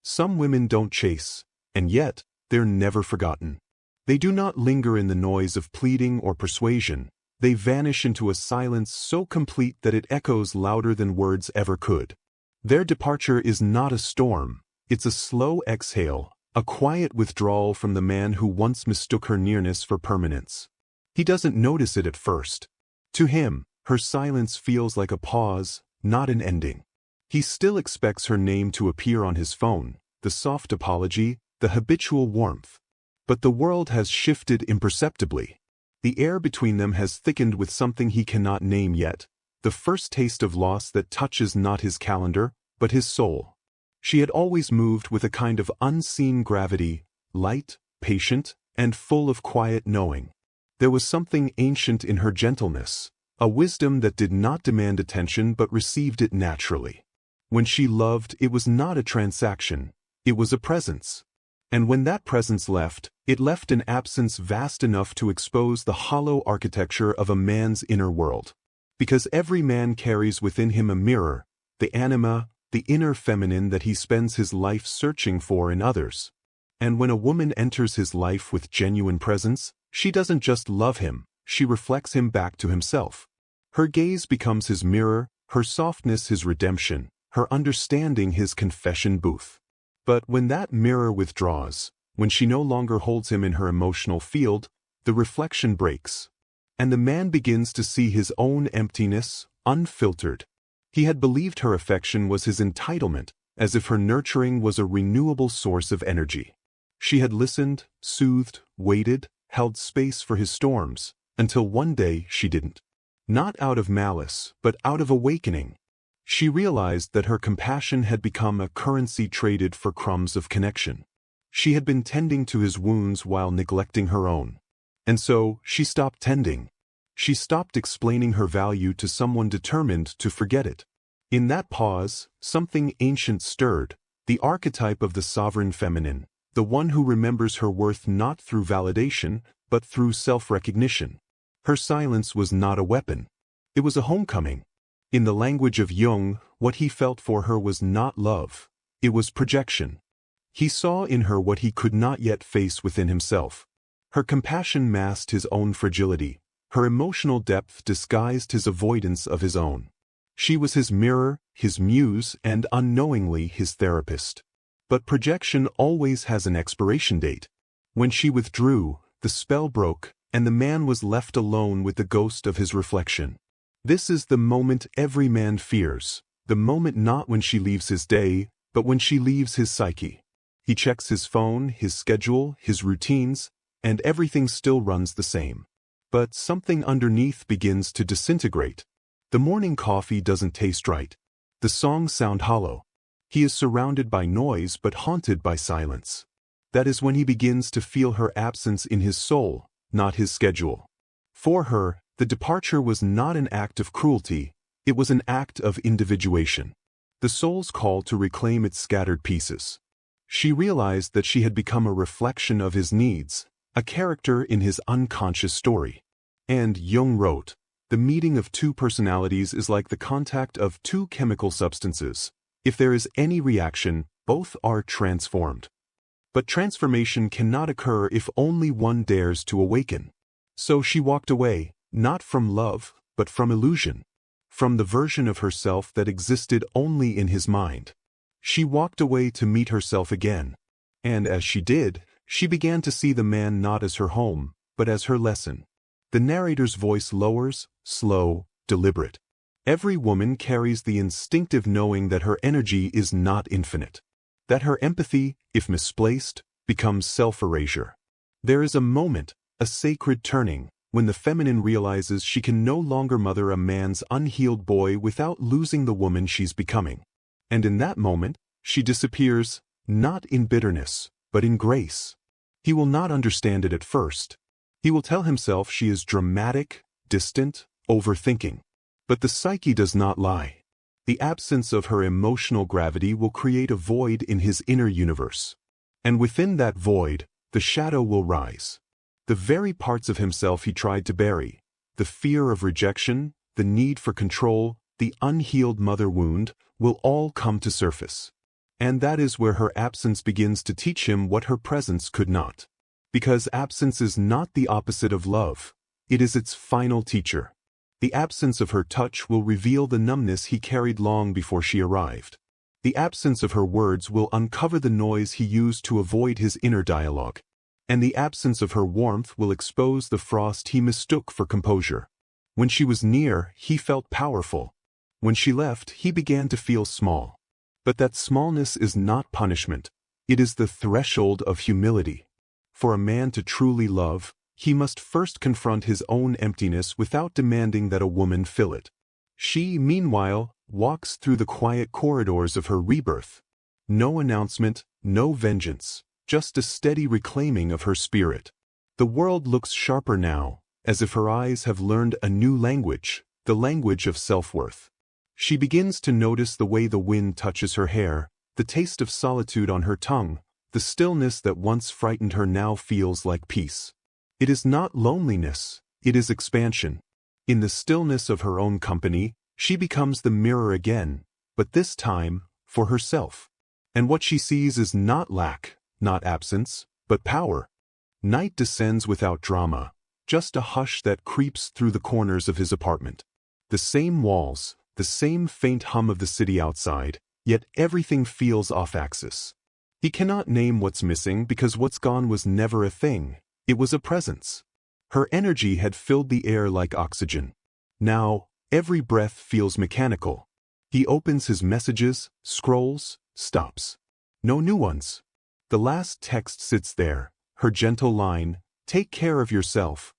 Some women don't chase, and yet, they're never forgotten. They do not linger in the noise of pleading or persuasion. They vanish into a silence so complete that it echoes louder than words ever could. Their departure is not a storm, it's a slow exhale, a quiet withdrawal from the man who once mistook her nearness for permanence. He doesn't notice it at first. To him, her silence feels like a pause, not an ending. He still expects her name to appear on his phone, the soft apology, the habitual warmth. But the world has shifted imperceptibly. The air between them has thickened with something he cannot name yet, the first taste of loss that touches not his calendar, but his soul. She had always moved with a kind of unseen gravity, light, patient, and full of quiet knowing. There was something ancient in her gentleness, a wisdom that did not demand attention but received it naturally. When she loved, it was not a transaction, it was a presence. And when that presence left, it left an absence vast enough to expose the hollow architecture of a man's inner world. Because every man carries within him a mirror, the anima, the inner feminine that he spends his life searching for in others. And when a woman enters his life with genuine presence, she doesn't just love him, she reflects him back to himself. Her gaze becomes his mirror, her softness his redemption, her understanding his confession booth. But when that mirror withdraws, when she no longer holds him in her emotional field, the reflection breaks. And the man begins to see his own emptiness, unfiltered. He had believed her affection was his entitlement, as if her nurturing was a renewable source of energy. She had listened, soothed, waited, held space for his storms, until one day she didn't. Not out of malice, but out of awakening. She realized that her compassion had become a currency traded for crumbs of connection. She had been tending to his wounds while neglecting her own. And so, she stopped tending. She stopped explaining her value to someone determined to forget it. In that pause, something ancient stirred, the archetype of the sovereign feminine, the one who remembers her worth not through validation, but through self-recognition. Her silence was not a weapon. It was a homecoming. In the language of Jung, what he felt for her was not love, it was projection. He saw in her what he could not yet face within himself. Her compassion masked his own fragility, her emotional depth disguised his avoidance of his own. She was his mirror, his muse, and unknowingly his therapist. But projection always has an expiration date. When she withdrew, the spell broke, and the man was left alone with the ghost of his reflection. This is the moment every man fears, the moment not when she leaves his day, but when she leaves his psyche. He checks his phone, his schedule, his routines, and everything still runs the same. But something underneath begins to disintegrate. The morning coffee doesn't taste right. The songs sound hollow. He is surrounded by noise but haunted by silence. That is when he begins to feel her absence in his soul, not his schedule. For her, the departure was not an act of cruelty, it was an act of individuation. The soul's call to reclaim its scattered pieces. She realized that she had become a reflection of his needs, a character in his unconscious story. And Jung wrote, "The meeting of two personalities is like the contact of two chemical substances. If there is any reaction, both are transformed." But transformation cannot occur if only one dares to awaken. So she walked away, not from love, but from illusion. From the version of herself that existed only in his mind. She walked away to meet herself again. And as she did, she began to see the man not as her home, but as her lesson. The narrator's voice lowers, slow, deliberate. Every woman carries the instinctive knowing that her energy is not infinite. That her empathy, if misplaced, becomes self-erasure. There is a moment, a sacred turning, when the feminine realizes she can no longer mother a man's unhealed boy without losing the woman she's becoming. And in that moment, she disappears, not in bitterness, but in grace. He will not understand it at first. He will tell himself she is dramatic, distant, overthinking. But the psyche does not lie. The absence of her emotional gravity will create a void in his inner universe. And within that void, the shadow will rise. The very parts of himself he tried to bury, the fear of rejection, the need for control, the unhealed mother wound, will all come to surface. And that is where her absence begins to teach him what her presence could not. Because absence is not the opposite of love. It is its final teacher. The absence of her touch will reveal the numbness he carried long before she arrived. The absence of her words will uncover the noise he used to avoid his inner dialogue. And the absence of her warmth will expose the frost he mistook for composure. When she was near, he felt powerful. When she left, he began to feel small. But that smallness is not punishment. It is the threshold of humility. For a man to truly love, he must first confront his own emptiness without demanding that a woman fill it. She, meanwhile, walks through the quiet corridors of her rebirth. No announcement, no vengeance, just a steady reclaiming of her spirit. The world looks sharper now, as if her eyes have learned a new language, the language of self-worth. She begins to notice the way the wind touches her hair, the taste of solitude on her tongue. The stillness that once frightened her now feels like peace. It is not loneliness, it is expansion. In the stillness of her own company, she becomes the mirror again, but this time, for herself. And what she sees is not lack, not absence, but power. Night descends without drama, just a hush that creeps through the corners of his apartment. The same walls, the same faint hum of the city outside, yet everything feels off-axis. He cannot name what's missing because what's gone was never a thing, it was a presence. Her energy had filled the air like oxygen. Now, every breath feels mechanical. He opens his messages, scrolls, stops. No new ones. The last text sits there, her gentle line, "Take care of yourself."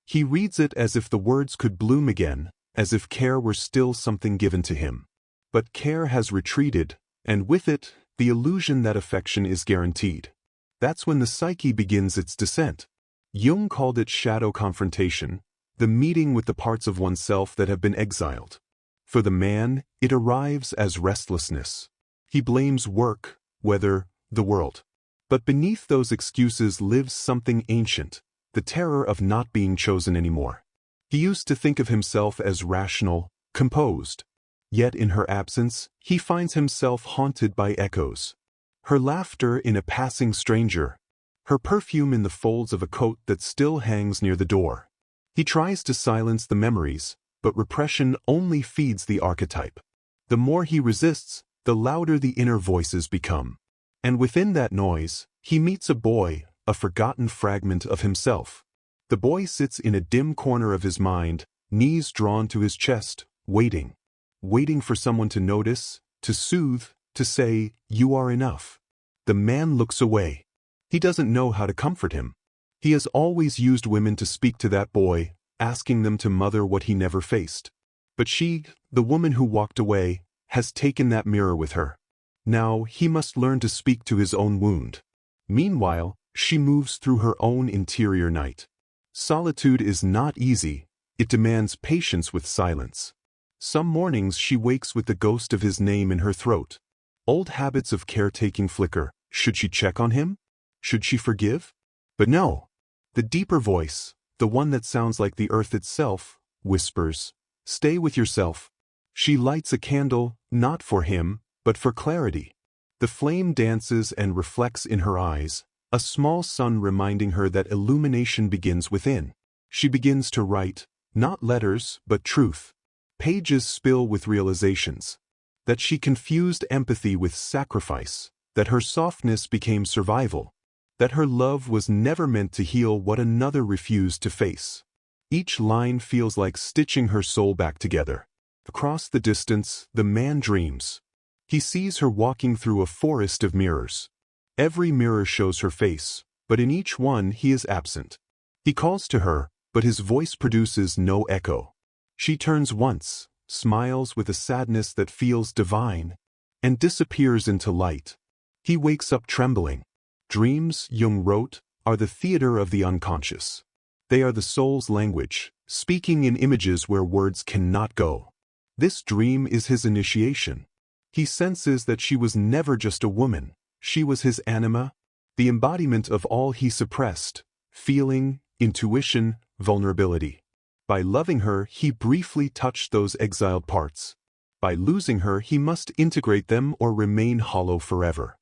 He reads it as if the words could bloom again, as if care were still something given to him. But care has retreated, and with it, the illusion that affection is guaranteed. That's when the psyche begins its descent. Jung called it shadow confrontation, the meeting with the parts of oneself that have been exiled. For the man, it arrives as restlessness. He blames work, weather, the world. But beneath those excuses lives something ancient, the terror of not being chosen anymore. He used to think of himself as rational, composed. Yet in her absence, he finds himself haunted by echoes. Her laughter in a passing stranger. Her perfume in the folds of a coat that still hangs near the door. He tries to silence the memories, but repression only feeds the archetype. The more he resists, the louder the inner voices become. And within that noise, he meets a boy, a forgotten fragment of himself. The boy sits in a dim corner of his mind, knees drawn to his chest, waiting. Waiting for someone to notice, to soothe, to say, "You are enough." The man looks away. He doesn't know how to comfort him. He has always used women to speak to that boy, asking them to mother what he never faced. But she, the woman who walked away, has taken that mirror with her. Now he must learn to speak to his own wound. Meanwhile, she moves through her own interior night. Solitude is not easy. It demands patience with silence. Some mornings she wakes with the ghost of his name in her throat. Old habits of caretaking flicker. Should she check on him? Should she forgive? But no. The deeper voice, the one that sounds like the earth itself, whispers, "Stay with yourself." She lights a candle, not for him, but for clarity. The flame dances and reflects in her eyes, a small sun reminding her that illumination begins within. She begins to write, not letters, but truth. Pages spill with realizations. That she confused empathy with sacrifice, that her softness became survival, that her love was never meant to heal what another refused to face. Each line feels like stitching her soul back together. Across the distance, the man dreams. He sees her walking through a forest of mirrors. Every mirror shows her face, but in each one he is absent. He calls to her, but his voice produces no echo. She turns once, smiles with a sadness that feels divine, and disappears into light. He wakes up trembling. Dreams, Jung wrote, are the theater of the unconscious. They are the soul's language, speaking in images where words cannot go. This dream is his initiation. He senses that she was never just a woman. She was his anima, the embodiment of all he suppressed, feeling, intuition, vulnerability. By loving her, he briefly touched those exiled parts. By losing her, he must integrate them or remain hollow forever.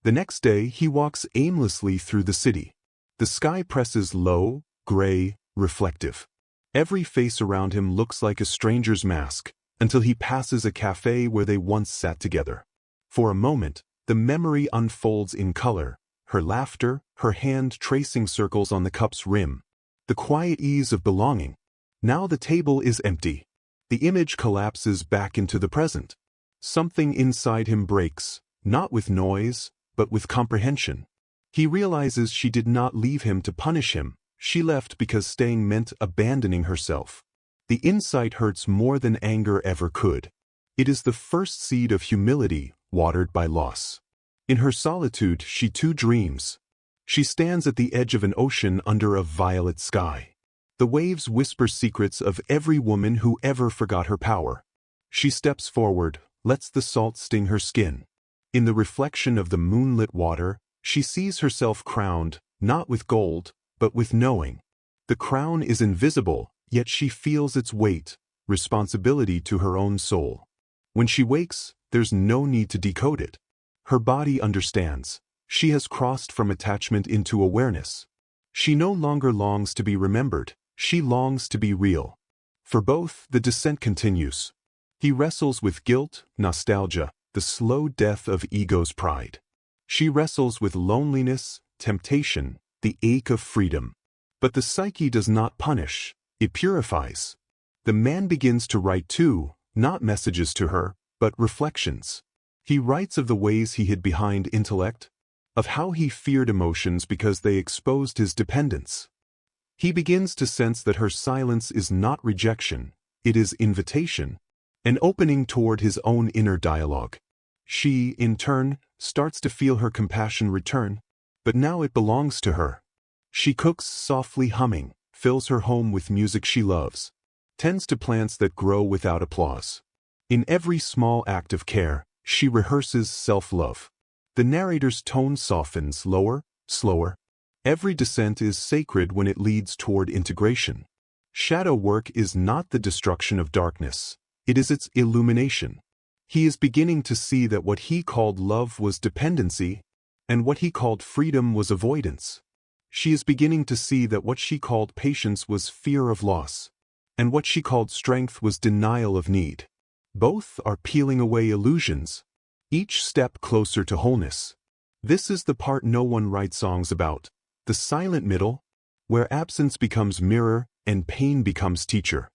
The next day, he walks aimlessly through the city. The sky presses low, gray, reflective. Every face around him looks like a stranger's mask, until he passes a cafe where they once sat together. For a moment, the memory unfolds in color, her laughter, her hand tracing circles on the cup's rim. The quiet ease of belonging. Now the table is empty. The image collapses back into the present. Something inside him breaks, not with noise, but with comprehension. He realizes she did not leave him to punish him. She left because staying meant abandoning herself. The insight hurts more than anger ever could. It is the first seed of humility, watered by loss. In her solitude, she too dreams. She stands at the edge of an ocean under a violet sky. The waves whisper secrets of every woman who ever forgot her power. She steps forward, lets the salt sting her skin. In the reflection of the moonlit water, she sees herself crowned, not with gold, but with knowing. The crown is invisible, yet she feels its weight, responsibility to her own soul. When she wakes, there's no need to decode it. Her body understands. She has crossed from attachment into awareness. She no longer longs to be remembered, she longs to be real. For both, the descent continues. He wrestles with guilt, nostalgia, the slow death of ego's pride. She wrestles with loneliness, temptation, the ache of freedom. But the psyche does not punish, it purifies. The man begins to write too, not messages to her, but reflections. He writes of the ways he hid behind intellect, of how he feared emotions because they exposed his dependence. He begins to sense that her silence is not rejection, it is invitation, an opening toward his own inner dialogue. She, in turn, starts to feel her compassion return, but now it belongs to her. She cooks softly humming, fills her home with music she loves, tends to plants that grow without applause. In every small act of care, she rehearses self-love. The narrator's tone softens, lower, slower. Every descent is sacred when it leads toward integration. Shadow work is not the destruction of darkness, it is its illumination. He is beginning to see that what he called love was dependency, and what he called freedom was avoidance. She is beginning to see that what she called patience was fear of loss, and what she called strength was denial of need. Both are peeling away illusions, each step closer to wholeness. This is the part no one writes songs about, the silent middle, where absence becomes mirror and pain becomes teacher.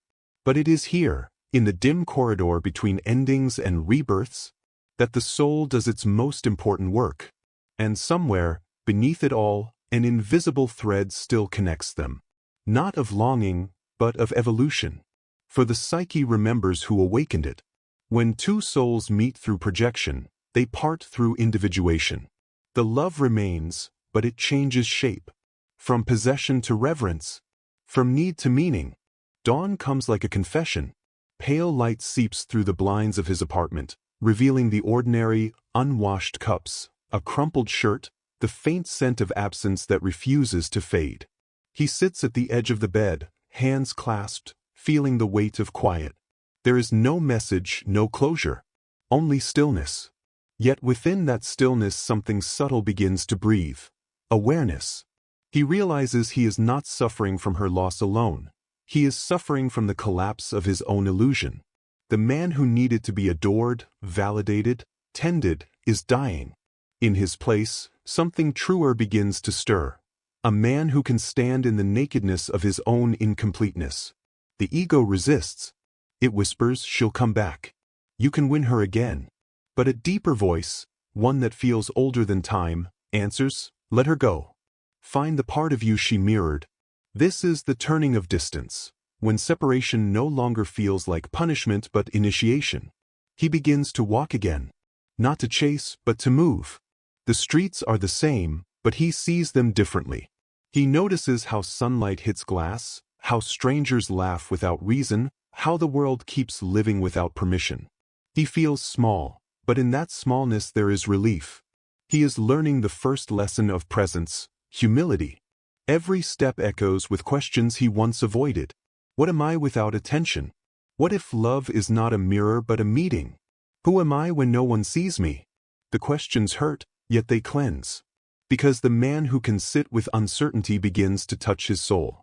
But it is here, in the dim corridor between endings and rebirths, that the soul does its most important work. And somewhere, beneath it all, an invisible thread still connects them. Not of longing, but of evolution. For the psyche remembers who awakened it. When two souls meet through projection, they part through individuation. The love remains, but it changes shape. From possession to reverence. From need to meaning. Dawn comes like a confession. Pale light seeps through the blinds of his apartment, revealing the ordinary, unwashed cups, a crumpled shirt, the faint scent of absence that refuses to fade. He sits at the edge of the bed, hands clasped, feeling the weight of quiet. There is no message, no closure, only stillness. Yet within that stillness something subtle begins to breathe. Awareness. He realizes he is not suffering from her loss alone. He is suffering from the collapse of his own illusion. The man who needed to be adored, validated, tended, is dying. In his place, something truer begins to stir. A man who can stand in the nakedness of his own incompleteness. The ego resists. It whispers, she'll come back. You can win her again. But a deeper voice, one that feels older than time, answers, let her go. Find the part of you she mirrored. This is the turning of distance, when separation no longer feels like punishment but initiation. He begins to walk again. Not to chase, but to move. The streets are the same, but he sees them differently. He notices how sunlight hits glass, how strangers laugh without reason, how the world keeps living without permission. He feels small, but in that smallness there is relief. He is learning the first lesson of presence, humility. Every step echoes with questions he once avoided. What am I without attention? What if love is not a mirror but a meeting? Who am I when no one sees me? The questions hurt, yet they cleanse. Because the man who can sit with uncertainty begins to touch his soul.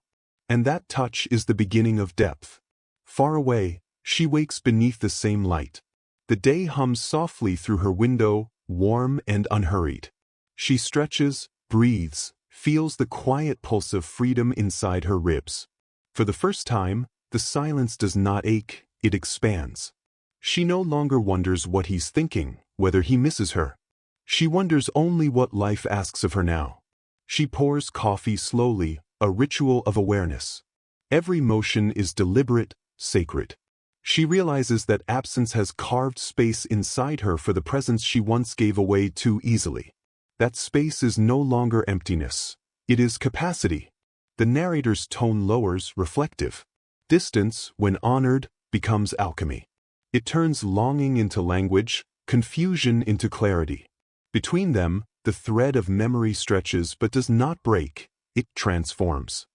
And that touch is the beginning of depth. Far away, she wakes beneath the same light. The day hums softly through her window, warm and unhurried. She stretches, breathes, feels the quiet pulse of freedom inside her ribs. For the first time, the silence does not ache, it expands. She no longer wonders what he's thinking, whether he misses her. She wonders only what life asks of her now. She pours coffee slowly, a ritual of awareness. Every motion is deliberate, sacred. She realizes that absence has carved space inside her for the presence she once gave away too easily. That space is no longer emptiness. It is capacity. The narrator's tone lowers, reflective. Distance, when honored, becomes alchemy. It turns longing into language, confusion into clarity. Between them, the thread of memory stretches but does not break, it transforms.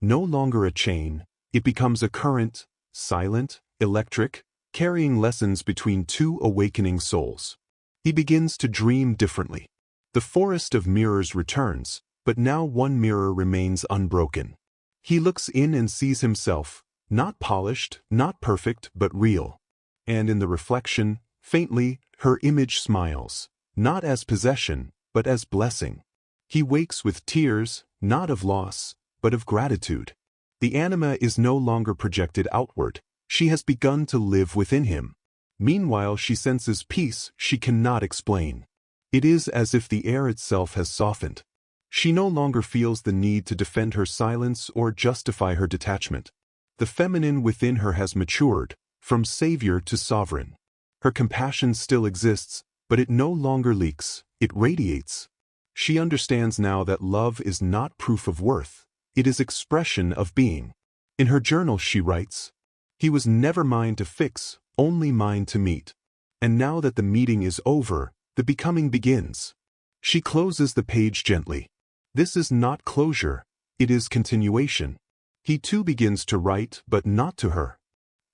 No longer a chain, it becomes a current, silent, electric, carrying lessons between two awakening souls. He begins to dream differently. The forest of mirrors returns, but now one mirror remains unbroken. He looks in and sees himself, not polished, not perfect, but real. And in the reflection, faintly, her image smiles, not as possession, but as blessing. He wakes with tears, not of loss, but of gratitude. The anima is no longer projected outward. She has begun to live within him. Meanwhile, she senses peace she cannot explain. It is as if the air itself has softened. She no longer feels the need to defend her silence or justify her detachment. The feminine within her has matured, from savior to sovereign. Her compassion still exists, but it no longer leaks, it radiates. She understands now that love is not proof of worth, it is expression of being. In her journal she writes, "He was never mine to fix, only mine to meet. And now that the meeting is over, the becoming begins." She closes the page gently. This is not closure, it is continuation. He too begins to write, but not to her.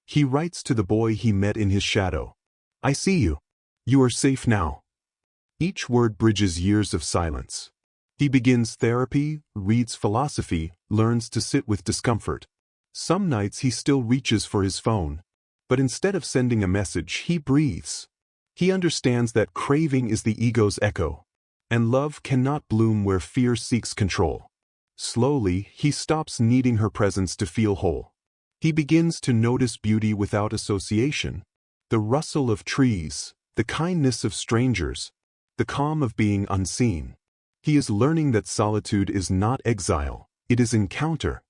He writes to the boy he met in his shadow. "I see you. You are safe now." Each word bridges years of silence. He begins therapy, reads philosophy, learns to sit with discomfort. Some nights he still reaches for his phone, but instead of sending a message, he breathes. He understands that craving is the ego's echo, and love cannot bloom where fear seeks control. Slowly, he stops needing her presence to feel whole. He begins to notice beauty without association. The rustle of trees, the kindness of strangers, the calm of being unseen. He is learning that solitude is not exile, it is encounter.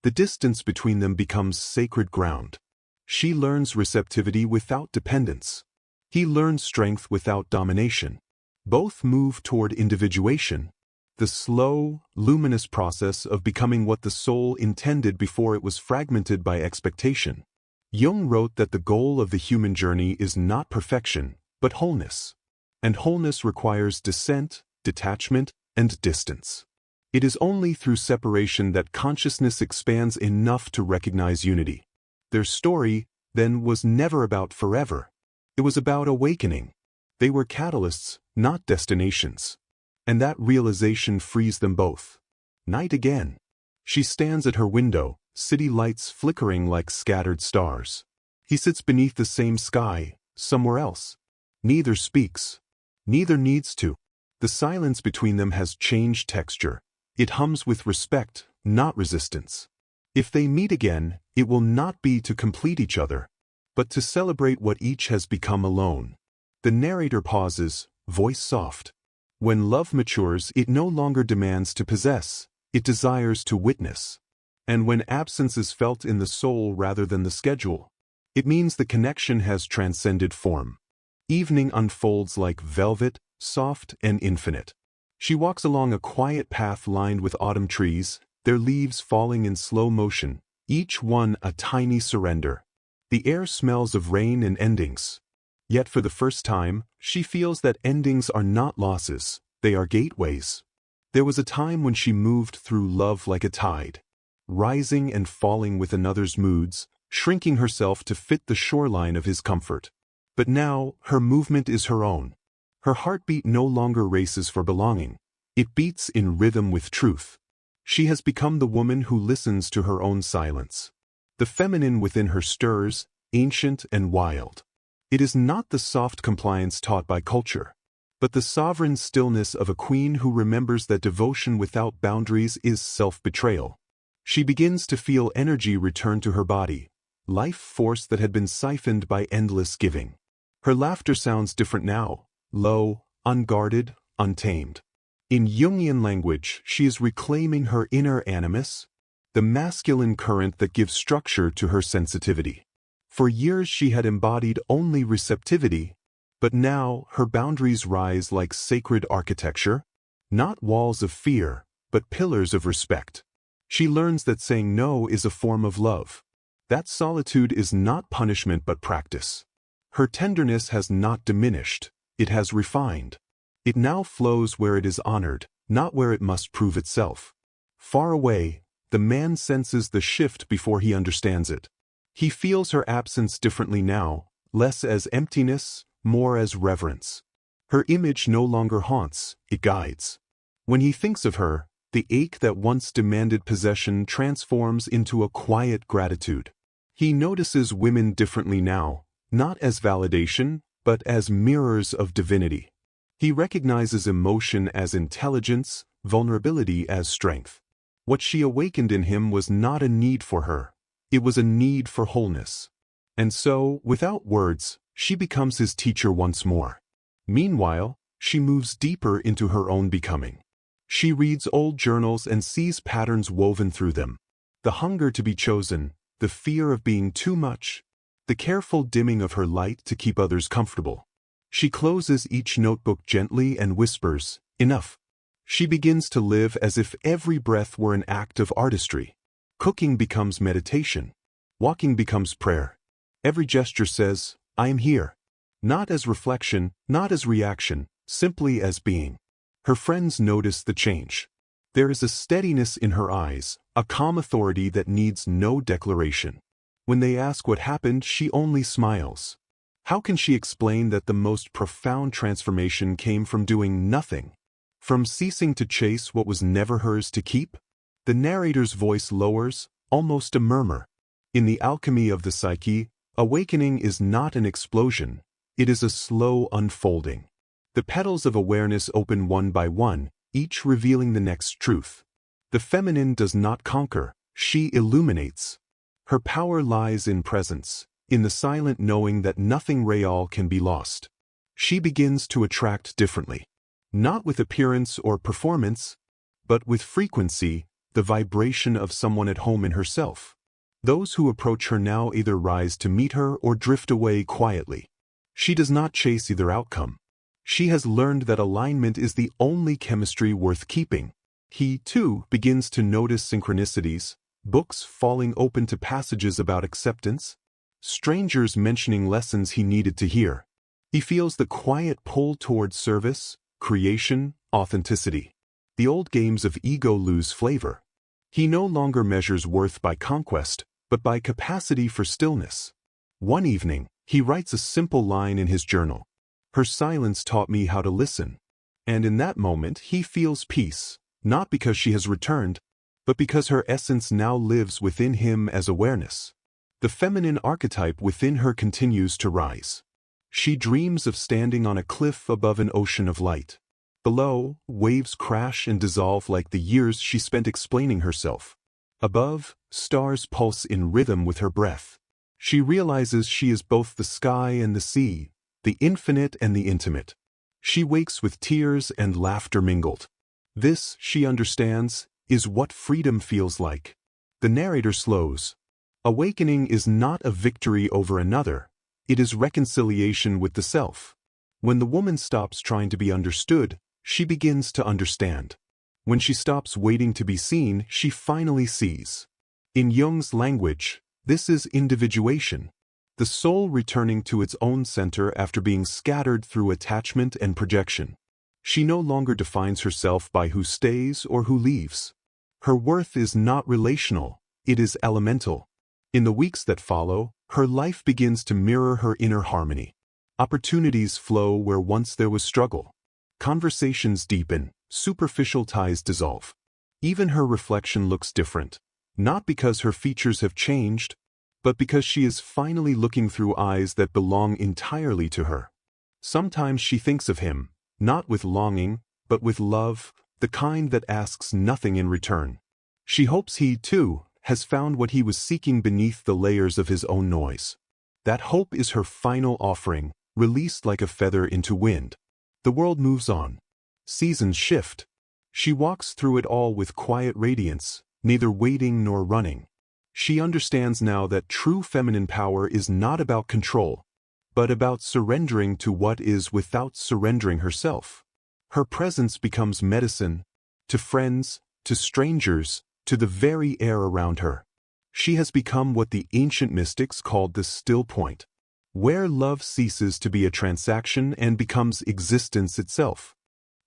The distance between them becomes sacred ground. She learns receptivity without dependence. He learns strength without domination. Both move toward individuation, the slow, luminous process of becoming what the soul intended before it was fragmented by expectation. Jung wrote that the goal of the human journey is not perfection, but wholeness. And wholeness requires descent, detachment, and distance. It is only through separation that consciousness expands enough to recognize unity. Their story, then, was never about forever. It was about awakening. They were catalysts, not destinations. And that realization frees them both. Night again. She stands at her window, city lights flickering like scattered stars. He sits beneath the same sky, somewhere else. Neither speaks. Neither needs to. The silence between them has changed texture. It hums with respect, not resistance. If they meet again, it will not be to complete each other, but to celebrate what each has become alone. The narrator pauses, voice soft. When love matures, it no longer demands to possess, it desires to witness. And when absence is felt in the soul rather than the schedule, it means the connection has transcended form. Evening unfolds like velvet, soft and infinite. She walks along a quiet path lined with autumn trees, their leaves falling in slow motion, each one a tiny surrender. The air smells of rain and endings. Yet for the first time, she feels that endings are not losses, they are gateways. There was a time when she moved through love like a tide, rising and falling with another's moods, shrinking herself to fit the shoreline of his comfort. But now, her movement is her own. Her heartbeat no longer races for belonging. It beats in rhythm with truth. She has become the woman who listens to her own silence. The feminine within her stirs, ancient and wild. It is not the soft compliance taught by culture, but the sovereign stillness of a queen who remembers that devotion without boundaries is self-betrayal. She begins to feel energy return to her body, life force that had been siphoned by endless giving. Her laughter sounds different now, low, unguarded, untamed. In Jungian language, she is reclaiming her inner animus, the masculine current that gives structure to her sensitivity. For years she had embodied only receptivity, but now her boundaries rise like sacred architecture, not walls of fear, but pillars of respect. She learns that saying no is a form of love. That solitude is not punishment but practice. Her tenderness has not diminished, it has refined. It now flows where it is honored, not where it must prove itself. Far away, the man senses the shift before he understands it. He feels her absence differently now, less as emptiness, more as reverence. Her image no longer haunts, it guides. When he thinks of her, the ache that once demanded possession transforms into a quiet gratitude. He notices women differently now, not as validation, but as mirrors of divinity. He recognizes emotion as intelligence, vulnerability as strength. What she awakened in him was not a need for her. It was a need for wholeness. And so, without words, she becomes his teacher once more. Meanwhile, she moves deeper into her own becoming. She reads old journals and sees patterns woven through them. The hunger to be chosen, the fear of being too much, the careful dimming of her light to keep others comfortable. She closes each notebook gently and whispers, "Enough." She begins to live as if every breath were an act of artistry. Cooking becomes meditation. Walking becomes prayer. Every gesture says, "I am here." Not as reflection, not as reaction, simply as being. Her friends notice the change. There is a steadiness in her eyes, a calm authority that needs no declaration. When they ask what happened, she only smiles. How can she explain that the most profound transformation came from doing nothing? From ceasing to chase what was never hers to keep? The narrator's voice lowers, almost a murmur. In the alchemy of the psyche, awakening is not an explosion, it is a slow unfolding. The petals of awareness open one by one, each revealing the next truth. The feminine does not conquer, she illuminates. Her power lies in presence, in the silent knowing that nothing real can be lost. She begins to attract differently. Not with appearance or performance, but with frequency, the vibration of someone at home in herself. Those who approach her now either rise to meet her or drift away quietly. She does not chase either outcome. She has learned that alignment is the only chemistry worth keeping. He, too, begins to notice synchronicities, books falling open to passages about acceptance, strangers mentioning lessons he needed to hear. He feels the quiet pull toward service, creation, authenticity. The old games of ego lose flavor. He no longer measures worth by conquest, but by capacity for stillness. One evening, he writes a simple line in his journal. "Her silence taught me how to listen." And in that moment he feels peace, not because she has returned, but because her essence now lives within him as awareness. The feminine archetype within her continues to rise. She dreams of standing on a cliff above an ocean of light. Below, waves crash and dissolve like the years she spent explaining herself. Above, stars pulse in rhythm with her breath. She realizes she is both the sky and the sea, the infinite and the intimate. She wakes with tears and laughter mingled. This, she understands, is what freedom feels like. The narrator slows. Awakening is not a victory over another, it is reconciliation with the self. When the woman stops trying to be understood, she begins to understand. When she stops waiting to be seen, she finally sees. In Jung's language, this is individuation, the soul returning to its own center after being scattered through attachment and projection. She no longer defines herself by who stays or who leaves. Her worth is not relational, it is elemental. In the weeks that follow, her life begins to mirror her inner harmony. Opportunities flow where once there was struggle. Conversations deepen, superficial ties dissolve. Even her reflection looks different, not because her features have changed, but because she is finally looking through eyes that belong entirely to her. Sometimes she thinks of him, not with longing, but with love, the kind that asks nothing in return. She hopes he, too, has found what he was seeking beneath the layers of his own noise. That hope is her final offering, released like a feather into wind. The world moves on. Seasons shift. She walks through it all with quiet radiance, neither waiting nor running. She understands now that true feminine power is not about control, but about surrendering to what is without surrendering herself. Her presence becomes medicine, to friends, to strangers, to the very air around her. She has become what the ancient mystics called the still point, where love ceases to be a transaction and becomes existence itself.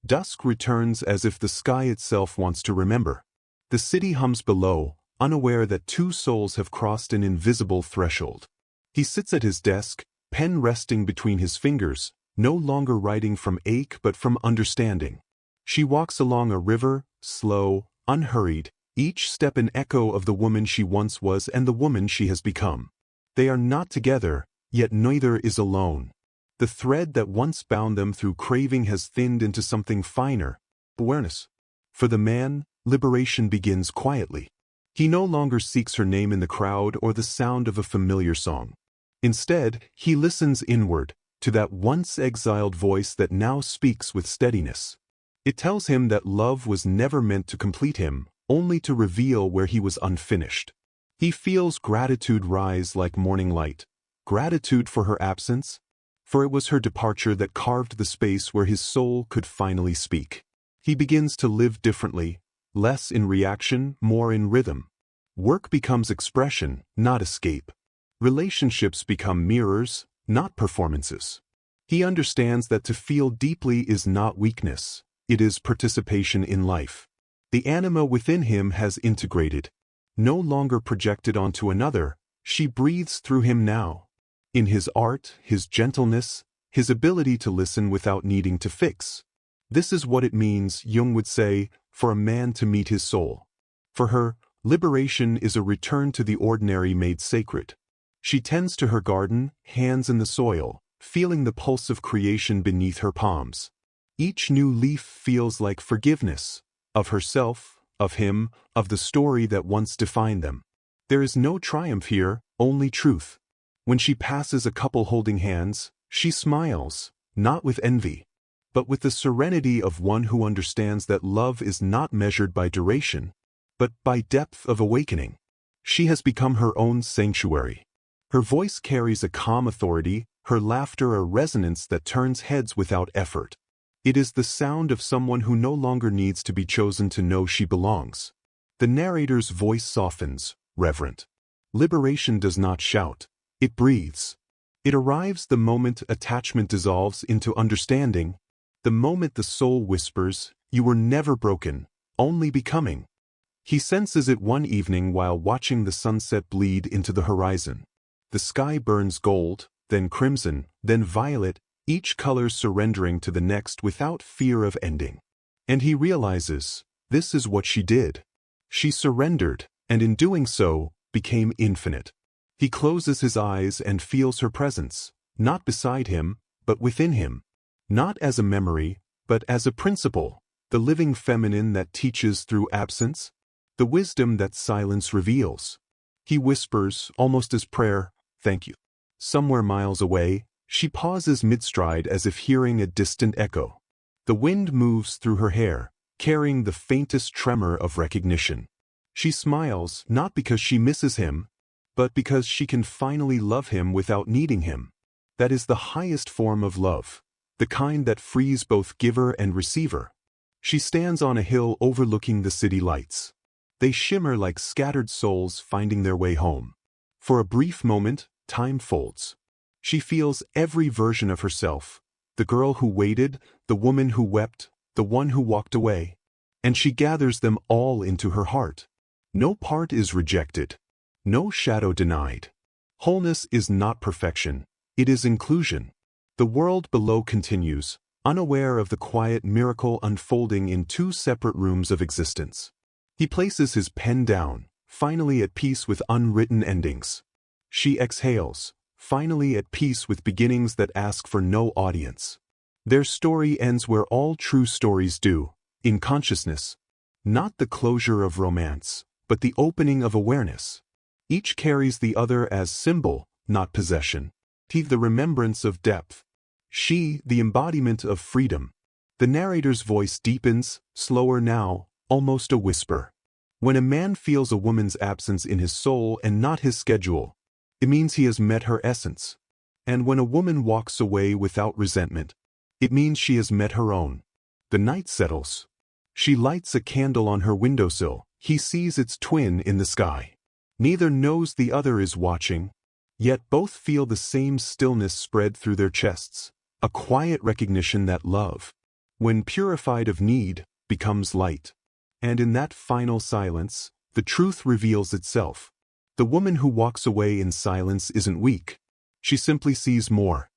Dusk returns as if the sky itself wants to remember. The city hums below, unaware that two souls have crossed an invisible threshold. He sits at his desk, pen resting between his fingers, no longer writing from ache but from understanding. She walks along a river, slow, unhurried, each step an echo of the woman she once was and the woman she has become. They are not together, yet neither is alone. The thread that once bound them through craving has thinned into something finer, awareness. For the man, liberation begins quietly. He no longer seeks her name in the crowd or the sound of a familiar song. Instead, he listens inward, to that once exiled voice that now speaks with steadiness. It tells him that love was never meant to complete him, only to reveal where he was unfinished. He feels gratitude rise like morning light. Gratitude for her absence, for it was her departure that carved the space where his soul could finally speak. He begins to live differently, less in reaction, more in rhythm. Work becomes expression, not escape. Relationships become mirrors, not performances. He understands that to feel deeply is not weakness, it is participation in life. The anima within him has integrated. No longer projected onto another, she breathes through him now. In his art, his gentleness, his ability to listen without needing to fix. This is what it means, Jung would say, for a man to meet his soul. For her, liberation is a return to the ordinary made sacred. She tends to her garden, hands in the soil, feeling the pulse of creation beneath her palms. Each new leaf feels like forgiveness, of herself, of him, of the story that once defined them. There is no triumph here, only truth. When she passes a couple holding hands, she smiles, not with envy, but with the serenity of one who understands that love is not measured by duration, but by depth of awakening. She has become her own sanctuary. Her voice carries a calm authority, her laughter a resonance that turns heads without effort. It is the sound of someone who no longer needs to be chosen to know she belongs. The narrator's voice softens, reverent. Liberation does not shout, it breathes. It arrives the moment attachment dissolves into understanding, the moment the soul whispers, "You were never broken, only becoming." He senses it one evening while watching the sunset bleed into the horizon. The sky burns gold, then crimson, then violet, each color surrendering to the next without fear of ending. And he realizes, this is what she did. She surrendered, and in doing so, became infinite. He closes his eyes and feels her presence, not beside him, but within him. Not as a memory, but as a principle, the living feminine that teaches through absence, the wisdom that silence reveals. He whispers, almost as prayer, "Thank you." Somewhere miles away, she pauses mid-stride as if hearing a distant echo. The wind moves through her hair, carrying the faintest tremor of recognition. She smiles, not because she misses him, but because she can finally love him without needing him. That is the highest form of love, the kind that frees both giver and receiver. She stands on a hill overlooking the city lights. They shimmer like scattered souls finding their way home. For a brief moment, time folds. She feels every version of herself, the girl who waited, the woman who wept, the one who walked away. And she gathers them all into her heart. No part is rejected. No shadow denied. Wholeness is not perfection, it is inclusion. The world below continues, unaware of the quiet miracle unfolding in two separate rooms of existence. He places his pen down, finally at peace with unwritten endings. She exhales, finally at peace with beginnings that ask for no audience. Their story ends where all true stories do, in consciousness. Not the closure of romance, but the opening of awareness. Each carries the other as symbol, not possession. He the remembrance of depth. She the embodiment of freedom. The narrator's voice deepens, slower now, almost a whisper. When a man feels a woman's absence in his soul and not his schedule, it means he has met her essence. And when a woman walks away without resentment, it means she has met her own. The night settles. She lights a candle on her windowsill. He sees its twin in the sky. Neither knows the other is watching, yet both feel the same stillness spread through their chests, a quiet recognition that love, when purified of need, becomes light. And in that final silence, the truth reveals itself. The woman who walks away in silence isn't weak. She simply sees more.